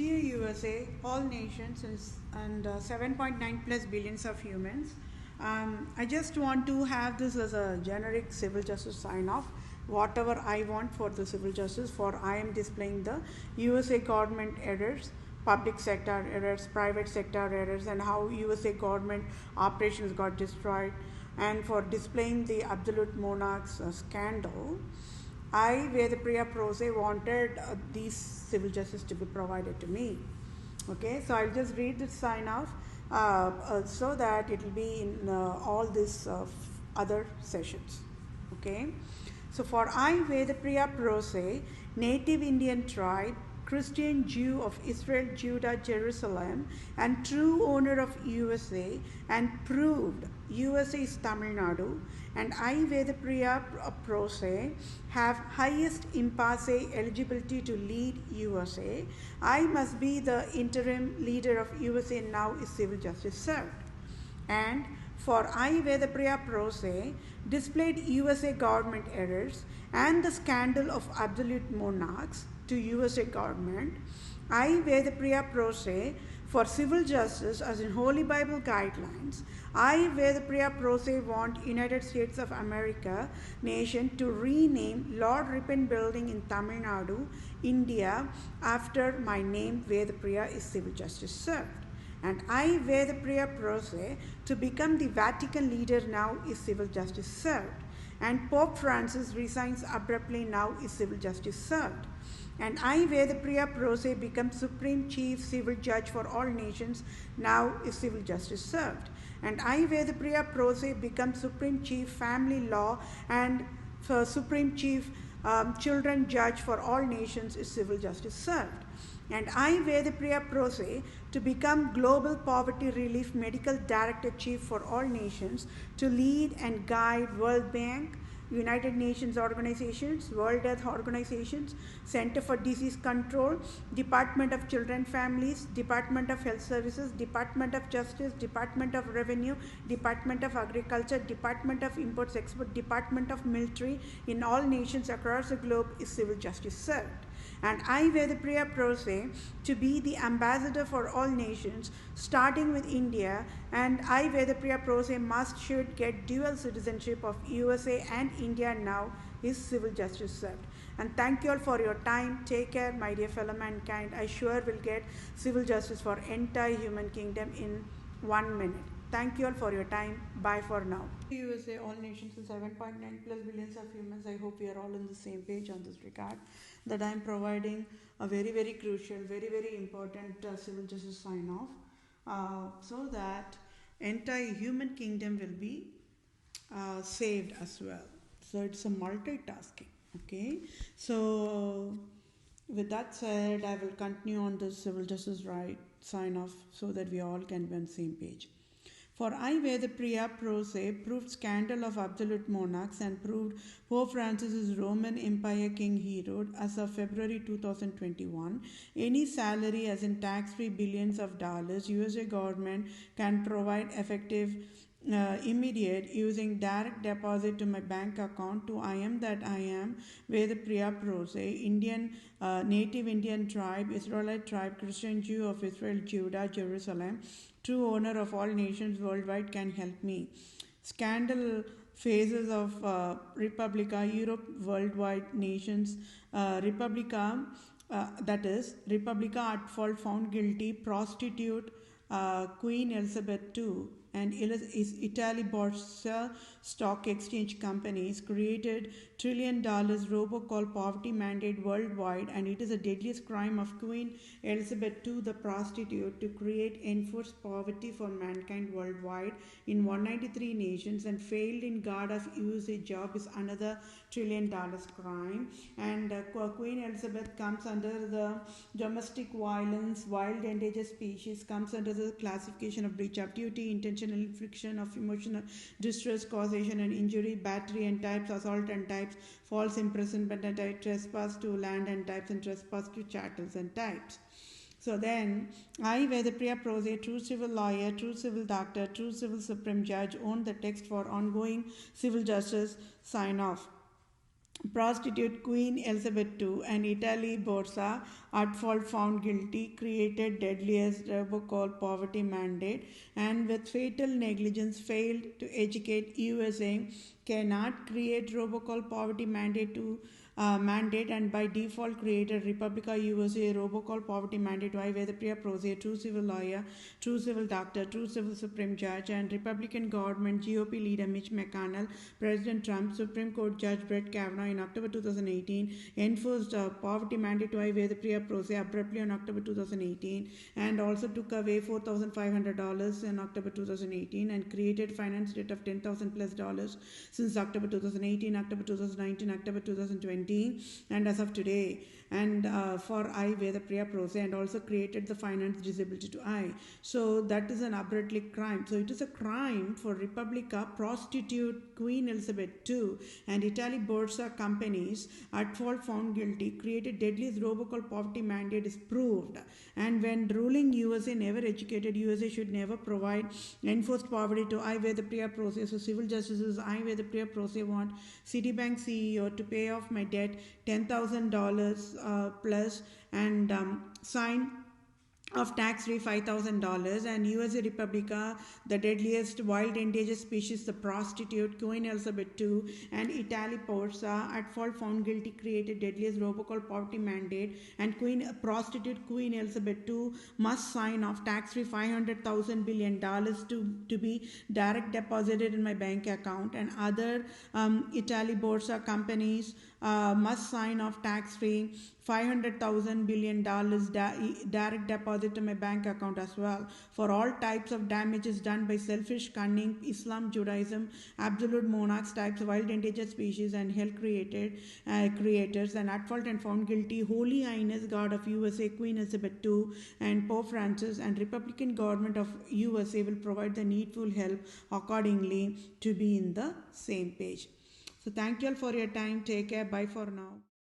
Dear USA, all nations and 7.9 plus billions of humans, I just want to have this as a generic civil justice sign off. Whatever I want for the civil justice, for I am displaying the USA government errors, public sector errors, private sector errors, and how USA government operations got destroyed, and for displaying the absolute monarchs scandal. I, Vedapriya Prose, wanted these civil justice to be provided to me. Okay, so I'll just read this sign off so that it will be in all these other sessions. Okay, so for I, Vedapriya Prose, native Indian tribe, Christian Jew of Israel, Judah, Jerusalem, and true owner of USA, and proved USA is Tamil Nadu, and I, Vedapriya Prose, have highest impasse eligibility to lead USA. I must be the interim leader of USA now is civil justice served. And for I, Vedapriya Prose, displayed USA government errors and the scandal of absolute monarchs to USA government. I, Vedapriya Prose, for civil justice as in Holy Bible guidelines. I, Vedapriya Prose, want United States of America nation to rename Lord Ripon Building in Tamil Nadu, India, after my name Vedapriya is civil justice served. And I, Vedapriya Prose, to become the Vatican leader now is civil justice served. And Pope Francis resigns abruptly now is civil justice served. And I, Vedapriya Prose, become Supreme Chief Civil Judge for all nations, now is civil justice served. And I, Vedapriya Prose, become Supreme Chief Family Law and Supreme Chief Children Judge for all nations is civil justice served. And I, Vedapriya Prose, to become Global Poverty Relief Medical Director Chief for all nations, to lead and guide World Bank, United Nations organizations, World Health Organizations, Center for Disease Control, Department of Children Families, Department of Health Services, Department of Justice, Department of Revenue, Department of Agriculture, Department of Imports Export, Department of Military in all nations across the globe is civil justice served. And I, Vedapriya Prose, to be the ambassador for all nations, starting with India, and I, Vedapriya Prose, should get dual citizenship of USA and India now is civil justice served. And thank you all for your time. Take care, my dear fellow mankind. I sure will get civil justice for entire human kingdom in 1 minute. Thank you all for your time. Bye for now. USA, all nations, and 7.9 plus billions of humans. I hope we are all on the same page on this regard. That I am providing a very, very crucial, very, very important civil justice sign off so that entire human kingdom will be saved as well. So it's a multitasking. Okay. So with that said, I will continue on the civil justice right sign off so that we all can be on the same page. For I, Vedapriya Prose, proved scandal of absolute monarchs and proved Pope Francis' Roman Empire King Herod as of February 2021. Any salary as in tax-free billions of dollars, USA government can provide effective immediate using direct deposit to my bank account to I am that I am Vedapriya Prose, Indian native Indian tribe, Israelite tribe, Christian Jew of Israel, Judah, Jerusalem, true owner of all nations worldwide can help me. Scandal phases of Republica, Europe, worldwide nations, Republica, that is, Republica at fault found guilty, prostitute, Queen Elizabeth II, and Italy Borsa stock exchange companies created $1 trillion robocall poverty mandate worldwide, and it is a deadliest crime of Queen Elizabeth II, the prostitute, to create enforced poverty for mankind worldwide in 193 nations and failed in guard of USA job is another $1 trillion crime. And Queen Elizabeth comes under the domestic violence, wild endangered species, comes under the classification of breach of duty, intentional infliction of emotional distress, causation and injury, battery and types, assault and types, false imprisonment and types, trespass to land and types, and trespass to chattels and types. So then, I, Vedapriya Prose, true civil lawyer, true civil doctor, true civil supreme judge, own the text for ongoing civil justice sign off. prostitute Queen Elizabeth II and Italy Borsa at fault found guilty, created deadliest robocall poverty mandate, and with fatal negligence failed to educate USA cannot create robocall poverty mandate and by default created Republica USA robocall poverty mandate by Vedapriya Prose, true civil lawyer, true civil doctor, true civil Supreme Judge, and Republican government GOP leader Mitch McConnell, President Trump, Supreme Court Judge Brett Kavanaugh in October 2018 enforced a poverty mandate by Vedapriya Prose abruptly on October 2018 and also took away $4,500 in October 2018 and created finance debt of $10,000 plus dollars since October 2018, October 2019, October 2020, and as of today. And for I, Vedapriya Prose, and also created the finance disability to I. So that is an abruptly crime. So it is a crime for Republica, prostitute Queen Elizabeth II, and Italy Borsa companies at fault found guilty, created deadliest robocall poverty mandate is proved. And when ruling USA never educated, USA should never provide enforced poverty to I, Vedapriya Prose. So civil justices I, Vedapriya Prose, want Citibank CEO to pay off my debt $10,000 plus and sign of tax-free $5,000, and USA Republica, the deadliest wild endangered species, the prostitute Queen Elizabeth II, and Italy Borsa at fault found guilty, created deadliest robocall poverty mandate, and prostitute Queen Elizabeth II must sign off tax-free $500,000 billion to be direct deposited in my bank account, and other Italy Borsa companies must sign off tax-free $500,000 billion direct deposit to my bank account as well for all types of damages done by selfish, cunning, Islam, Judaism, absolute monarchs, types of wild endangered species, and health creators, and at fault and found guilty, Holy Highness God of USA, Queen Elizabeth II, and Pope Francis, and Republican government of USA will provide the needful help accordingly to be in the same page. So thank you all for your time. Take care. Bye for now.